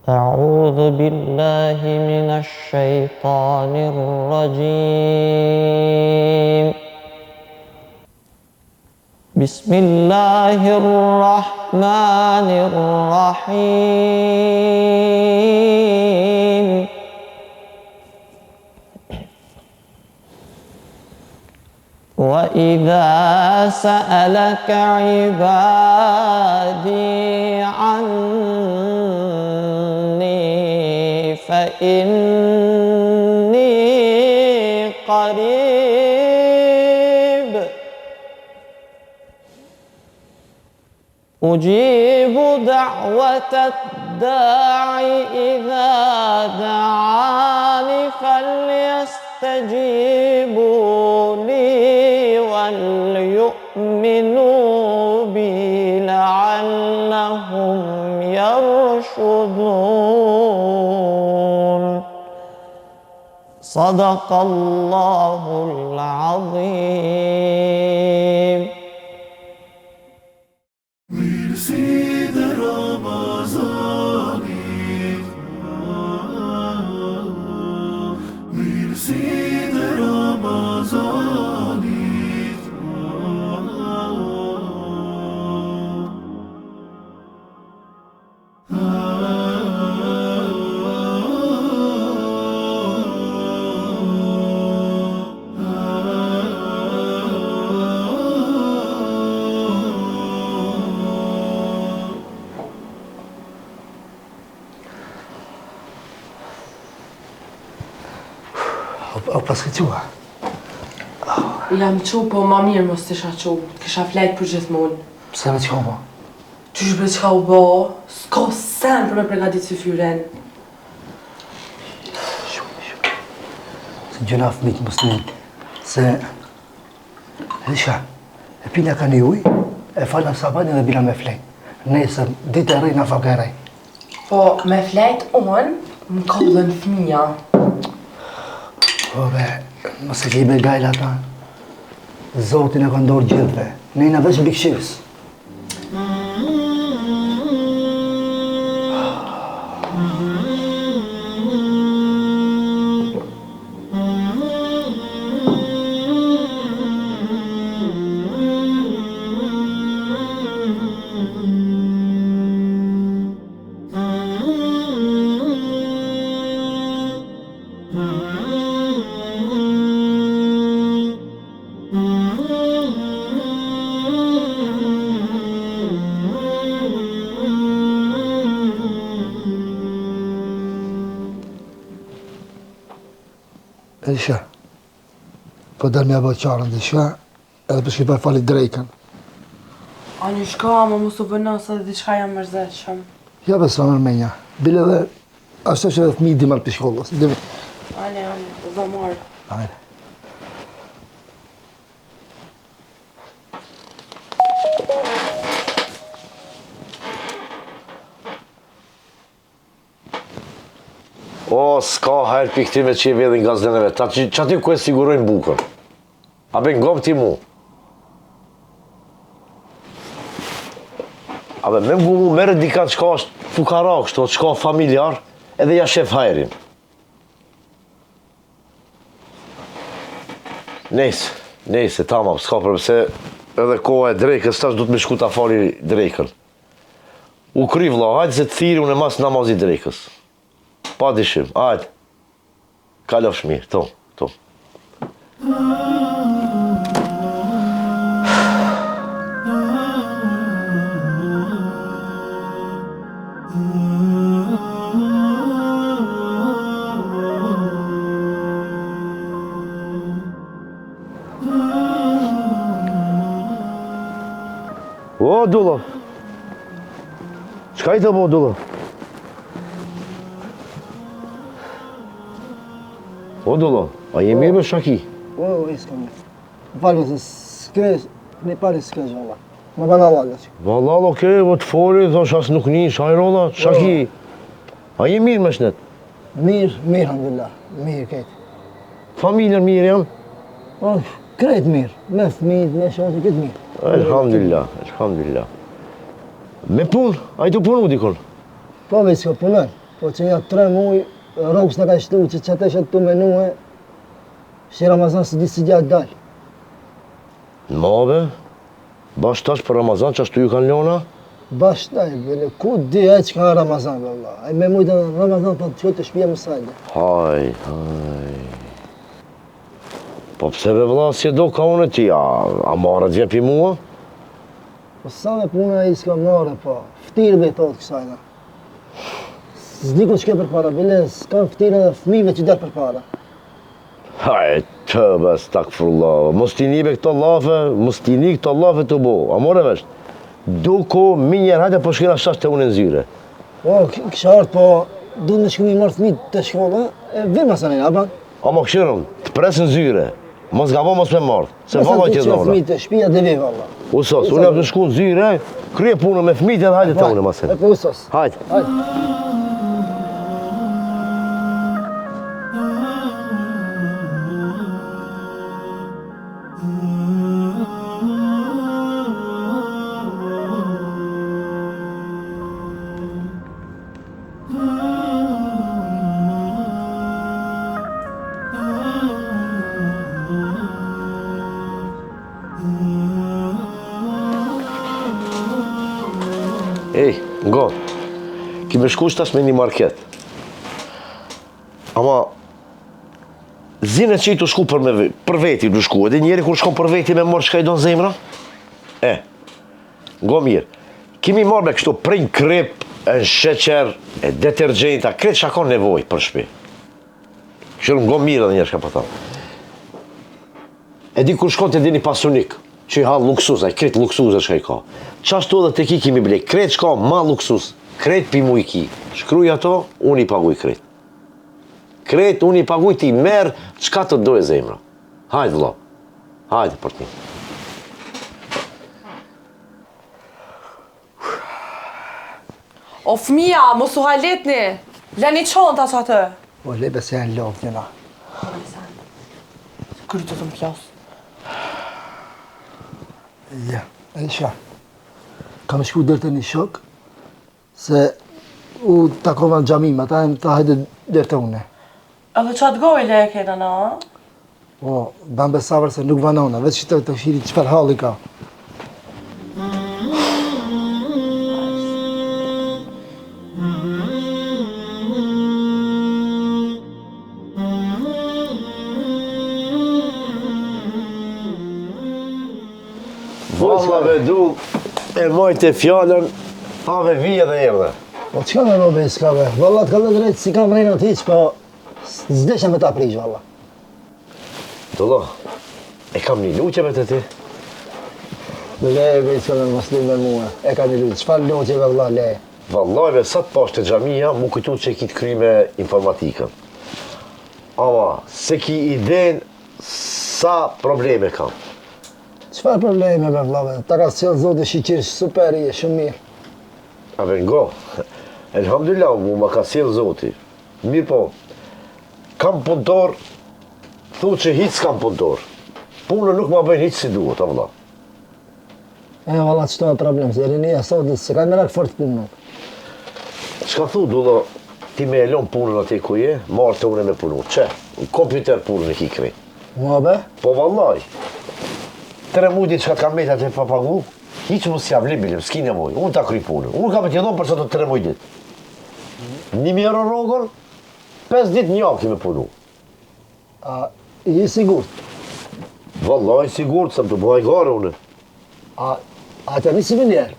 أعوذ بالله من الشيطان الرجيم بسم الله الرحمن الرحيم وإذا سألك عبادي عني فإني قريب أجيب دعوة الداع إذا دعاني فليستجيبوا لي وليؤمنوا بي لعلهم يرشدون صدق الله العظيم. O pas ke qua? Jam qu, po ma mirë mos t'isha qu. Kisha flejt për gjithmonë. Pse me qka po? Qysh për qka u bo? S'ka sen për me pregatit si fyren. Shumë. Se gjëna fëmit mos të se... Isha, e pina ka një uj, e falna sabatin dhe bila me flejt. Nesër, ditë e rejna fak e rej. Po, me flejt unë, më kallën fëmija. Po be, mëse ke I be gajla ta. Zotin e ka ndorë gjithve. Nejna veç bikëshirës. Isha, po dal me abo qarën dhe isha, edhe për shkipar falit drejken. A një shka, më mos u bënosa dhe diçka jam mërzeshëm. Ja be s'ma mërmenja, bile dhe, ashtë që edhe fmi di marrë për shkollës. Ale, dhe marrë. Ajde. O, s'ka hajrë për këtime që I vedhin gazdeneve, që aty ku e sigurojnë bukën. A be ngop ti mu. A be me mu mere dikat qka është fukara kështu, qka familjar, edhe ja shef hajrin. Nejse, tamam, s'ka përse edhe koha e drejkës, tash du të me shku ta fali drejkën. U kry vla, hajtë se të thiri unë e mas namazit drejkës. Pa dishim, hajtë. Kalofsh mirë, to. O, Dullo. Qka I të bo, Dullo? O, Dullo, a je mirë me Shaki? O, s'kam mirë. Falme se s'ke, ne pari s'ke gjalla. Më banë Allah, gëqë. Vallah, okej, vë të foli, thosh as nuk nish, hajrolla, Shaki. A je mirë me shnet? Mirë, alhamdulillah. Mirë ketë. Familjen mirë janë? Krejt mirë. Me fëmijët, me shoqë, këtë mirë. Elhamdulillah. Me punë, a I të punu dikon? Po, veç s'ka punën. Po që ja 3 muj, rrugës në ka shtu që që të shetë të menue, që Ramazan së di si gjatë dalë. Në mabe, bash tash për Ramazan që ashtu ju kanë lona? Bash taj, bile, ku di e që ka Ramazan, valla. E me mujtë në Ramazan të që të shpija më sajde. Haj. Po pse be vëlla, si do ka unë ti, a marrë të vjen pi mua? Po sa me puna i s'ka marrë, po. Ftirë be thotë kësajna. S'diko që ke për para, bile, s'kan ftirë edhe fëmijëve që derë për para. Haj, të bes, takfurullah. Mos t'i një be këto lafe, mos t'i një këto lafe të bo. A more vesh? Duko, minjer, hajde po shkina shash të unë në zyre. Po, kësha ardë, po, du në shku mi marrë fëmijë të shkolla, e vim asanin, aban? A mo këshirëm, të presë në zyre. Mos gabo, mos me mardh. Se valla që dhona. Fëmijë të shpija dhe vi, valla. Usos, unë jam të shku në zyre, krye punë me fëmijët edhe hajde të unë masin. E po usos. Hajde. Ej, ngo, kime shku shtash me një market. Ama, zine që i të shku për veti du shku, edhe njeri kur shkon për veti me morë shka i do në zemra? Ngo mirë, kimi marrë me kështu prinj krip, e në sheqer, e detergjenta, kretë që ka nevoj për shpi. Kështu ngo mirë edhe njerë shka për ta. E di kur shkon të di një pasunik, që i halë luksus, a i kretë luksus e shka i ka. Qashtu edhe të ki kimi blej, kretë shka ma luksus, kretë pi mu i ki. Shkruj ato, unë i paguj kretë. Kretë, unë i paguj ti merë, qka të dojë zemra. Hajde vlo, hajde për ti. O fëmija, mos u haletni, leni qonta që atë. Po, lebe se janë lovë njëna. Krytë të më plasë. Ja, Aisha, kam shku dërë të një shok, se u takova në gjami, ma ta hajde dërë të une. Edhe qatë gojle e kena na? Po, ban besavër se nuk vanona, veç që të shiri qëfar halli ka. Valla vedu, e majtë e fjallën, ave vije dhe erdhe. Po, qka me robe i s'kave? Valla të ka dhe drejtë si kam rejnë atë hiq, po s'desha me ta prish, valla. Dullo, e kam një luqe me të ti? Le, i s'ka me mos me mua, e ka një luqe, qfar luqe valla, le. Vallajve, sa të pashtë të gjamija, mu kujtu që ki të kry me informatikën. Ama, se ki iden sa probleme kam. Qfar probleme me vlave? Ta ka s'jellë zote shiqirë super i e shumë mirë. A vengo, elhamdulillah, mu ma ka sjellë zoti. Mirë po, kam punëtor, thu që hiç s'kam punëtor. Punën nuk ma bëjnë hiç si duhet, a vëlla. E, valla, qëto e problem, se rinia sotit, se ka merak fort punën. Çka thu, dullo, ti me elon punën ati ku je, marrë të une me punu. Që? Në kompjuter punën e ki krej. Mua be? Po vallaj, 3 mujti që ka kam metat e papagu, hiç mos jam libilim, s'ki nevoj, unë ta kry punën. Unë kam e t'jedon për sot të 3 mujtit. 1.000 euro rogën, 5 dit një javë kime punu. A, i sigurt? Vallaj, sigurt, sa më të bëhaj gare une. A të nisi me njerë?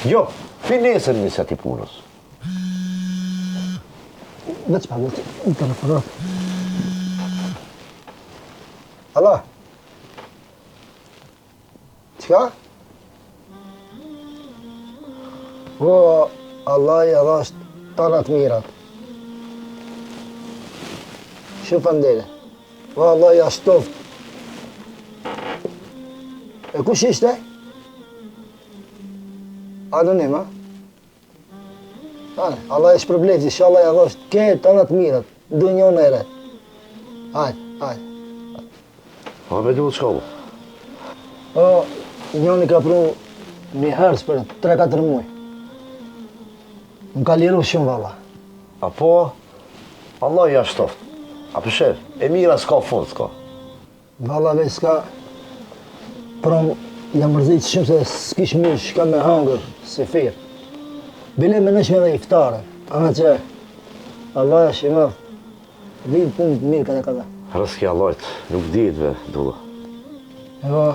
Jo, finesën njësë ati punës. Veç pa, veç, në telefonat. Hala? Qka? O, Allah i adhasht tanat mirat. Shumë fandele. O, Allah i ashtoft. E kush ishte? Anonim, ha? Allah i shpërblevzi, inshallah i adhasht ke tanat mirat. Du njën e re. Hajde. A me duhet shka bu? O, njëni ka pru një herës për 3-4 muaj. Më ka liru shumë, valla. Apo, Allah ja shtoft. A përshef, e mira s'ka fund, s'ka. Valla veç s'ka... Prom, jam mërzit shumë se s'kish mish, ka me hangër, si firë. Bile me nëshme dhe iftare, ana që... Allah e shima, vinë punë të mirë kada. Rëski Allahit, nuk dihet ve, dulla. Evo,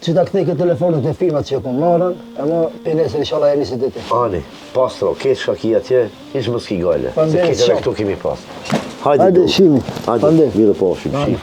që ta kthej këtë telefonët e firmat që ku marrën, e mo pinese inshallah e nisit e ti. Ani, pastro, keq shka ki atje, ish më s'ki gajle. Se Faleminderit keq edhe shumë. këtu kemi pas. Hajde, shimi. Hajde, Faleminderit. mirë po, shim.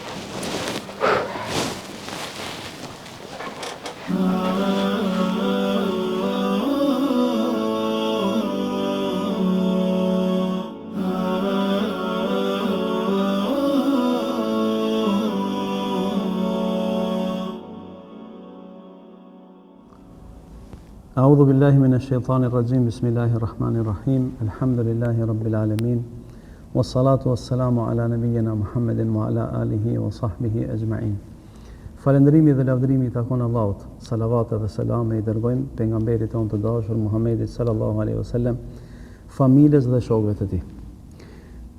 أعوذ بالله من الشيطان الرجيم بسم الله الرحمن الرحيم الحمد لله رب العالمين والصلاة والسلام على نبينا محمد وعلى آله وصحبه أجمعين. Falëndrimi dhe lavdërimi i takon Allahut. Salavat dhe selame i dërgojmë pejgamberit tonë të dashur Muhammedit sallallahu alaihi wasallam, familjes dhe shokëve të tij.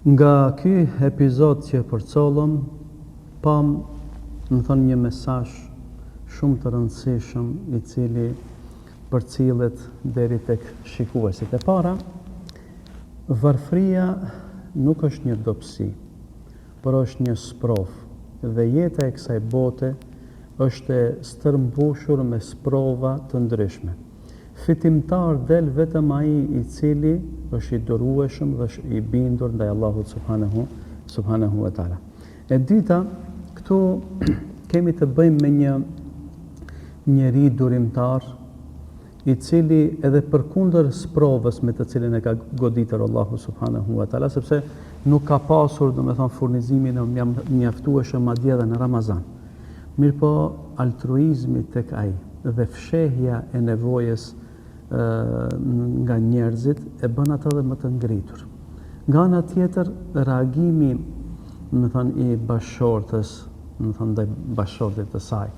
Nga ky epizod që përcollëm, pam, më thon një mesazh shumë të rëndësishëm i cili përcillet deri tek shikuesit. E para, varfëria nuk është një dobësi, por është një sprovë dhe jeta e kësaj bote është e stërmbushur me sprova të ndryshme. Fitimtar del vetëm ai i cili është i durueshëm dhe është i bindur ndaj Allahut subhanahu wa taala. E dyta, këtu kemi të bëjmë me një njeri durimtar i cili edhe përkundër sprovës me të cilin e ka goditur Allahu subhanahu wa taala, sepse nuk ka pasur, domethënë, furnizimin e mjaftueshëm madje edhe në Ramazan. Mirpo altruizmi tek ai dhe fshehja e nevojës nga njerëzit e bën atë edhe më të ngritur. Nga ana tjetër, reagimi, domethënë, i bashkëshortës, domethënë ndaj bashkëshortit të saj,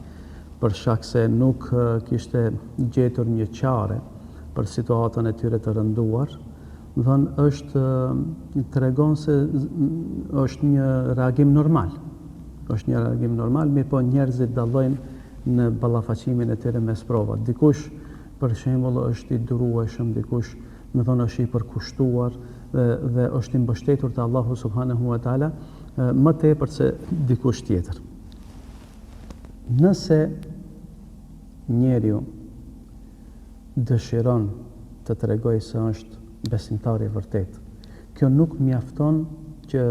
për shkak se nuk kishte gjetur një qare për situatën e tyre të rënduar, tregon se është një reagim normal. Është një reagim normal, mirë po njerëzit dallojnë në ballafaqimin e tyre me sprovat. Dikush, për shembull, është i durueshëm, dikush, është i përkushtuar dhe është i mbështetur te Allahu subhanahu wa taala më tepër se dikush tjetër. Nëse njeriu dëshiron të tregoj se është besimtar i vërtet, kjo nuk mjafton që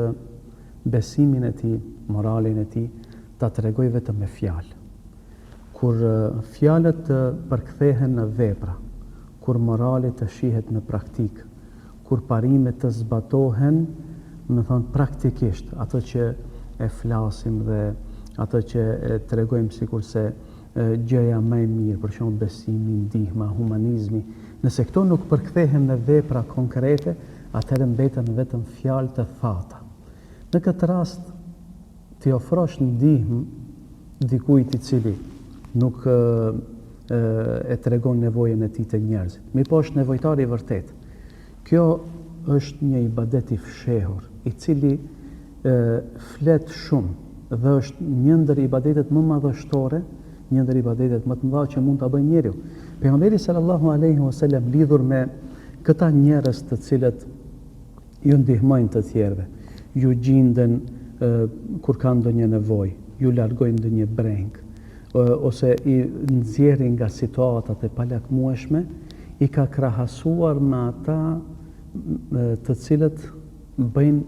besimin e tij, moralin e tij, ta tregoj vetëm me fjalë. Kur fjalët përkthehen në vepra, kur morali të shihet në praktikë, kur parimet të zbatohen, praktikisht, ato që e flasim dhe ato që e tregojmë sikur se gjëja më e mirë, për shembull besimi, ndihma, humanizmi, nëse këto nuk përkthehen në vepra konkrete, atëherë mbeten vetëm fjalë të thata. Në këtë rast, ti ofrosh ndihmë dikujt i cili nuk e tregon nevojën e tij te njerëzit. Mirpo është nevojtar i vërtet. Kjo është një ibadet i fshehur, i cili flet shumë dhe është një ndër ibadetet më madhështore, një ndër ibadetet më të mëdha që mund ta bëjë njeriu. Pejgamberi sallallahu alaihi wasallam lidhur me këta njerëz të cilët ju ndihmojnë të tjerëve, ju gjinden kur kanë ndonjë nevojë, ju largojnë ndonjë breng, ose i nxjerrin nga situatat e palakmueshme, i ka krahasuar me ata të cilët bëjnë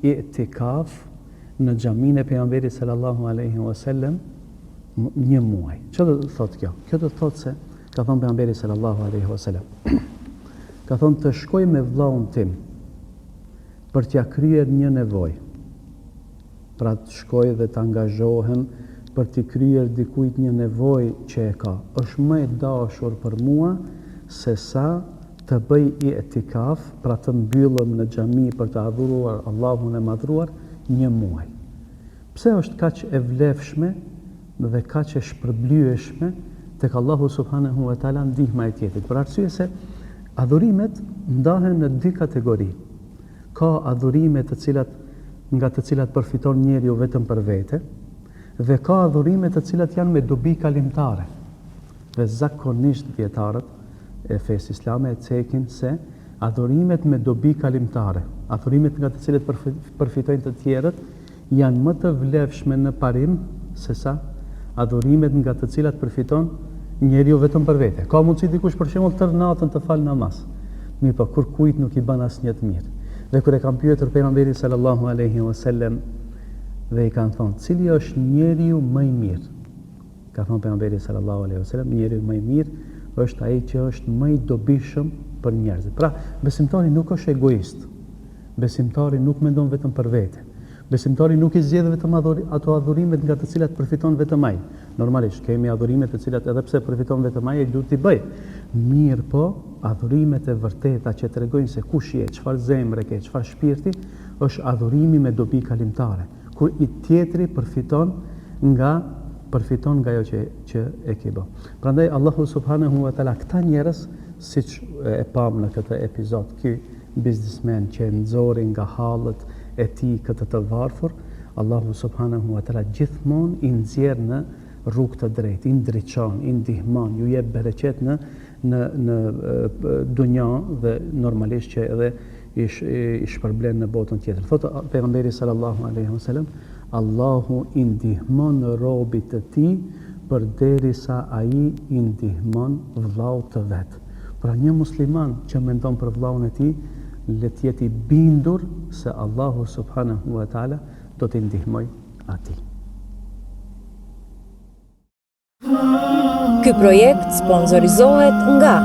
i'tikaf në xhaminë e pejgamberit sallallahu alaihi wasallam një muaj. Ço do të thotë kjo? Kjo do të thotë se ka thënë pejgamberi sallallahu alaihi wasallam, ka thënë të shkoj me vllaun tim për t'ia kryer një nevojë. Pra të shkoj dhe të angazhohem për t'i kryer dikujt një nevojë që e ka. Është më e dashur për mua se sa të bëj i'tikaf, pra të mbyllëm në xhami për të adhuruar Allahun e madhruar një muaj. Pse është kaq e vlefshme dhe kaq e shpërblyeshme tek Allahu subhanahu wa taala ndihma e tjetrit? Për arsye se Adhurimet ndahen në dy kategori. Ka adhurime nga të cilat përfiton njeriu vetëm për vete, dhe ka adhurime të cilat janë me dobi kalimtare. Dhe zakonisht dietarët e fesë islame e cekin se adhurimet me dobi kalimtare, adhurimet nga të cilat përfitojnë të tjerët, janë më të vlefshme në parim se sa adhurimet nga të cilat përfiton njeriu vetëm për vete. Ka mundësi dikush për shembull tër natën të fal namaz, mirë po kur kujt nuk i bën asnjë të mirë. Dhe kur e kanë pyetur pejgamberin sallallahu alaihi wasallam dhe i kanë thonë, cili është njeriu më i mirë? Ka thonë pejgamberi sallallahu alaihi wasallam, njeriu më i mirë është ai që është më i dobishëm për njerëzit. Pra, besimtari nuk është egoist. Besimtari nuk mendon vetëm për vete. Besimtari nuk i zgjedh vetëm ato adhurimet nga të cilat përfiton vetëm ai. Normalisht kemi adhurime të cilat edhe pse përfiton vetëm ai duhet t'i bëj. Mirë po, adhurimet e vërteta që tregojnë se kush je, çfarë zemre ke, çfarë shpirti, është adhurimi me dobi kalimtare, kur i tjetri përfiton nga ajo që e ke bë. Prandaj Allahu subhanahu wa taala këta njerëz, siç e pam në këtë epizod, ky biznesmen që nxori nga hallet e tij këtë të varfër, Allahu subhanahu wa taala gjithmonë i nxjerr në rrugë të drejtë, i ndriçon, i ndihmon, ju jep bereqet në dunja dhe normalisht që edhe i shpërblen në botën tjetër. Thotë pejgamberi sallallahu alaihi wasallam, Allahu i ndihmon robit të tij përderisa ai i ndihmon vllaut të vet. Pra një musliman që mendon për vllaun e tij, le të jetë i bindur se Allahu subhanahu wa taala do t'i ndihmoj atij. Ky projekt sponsorizohet nga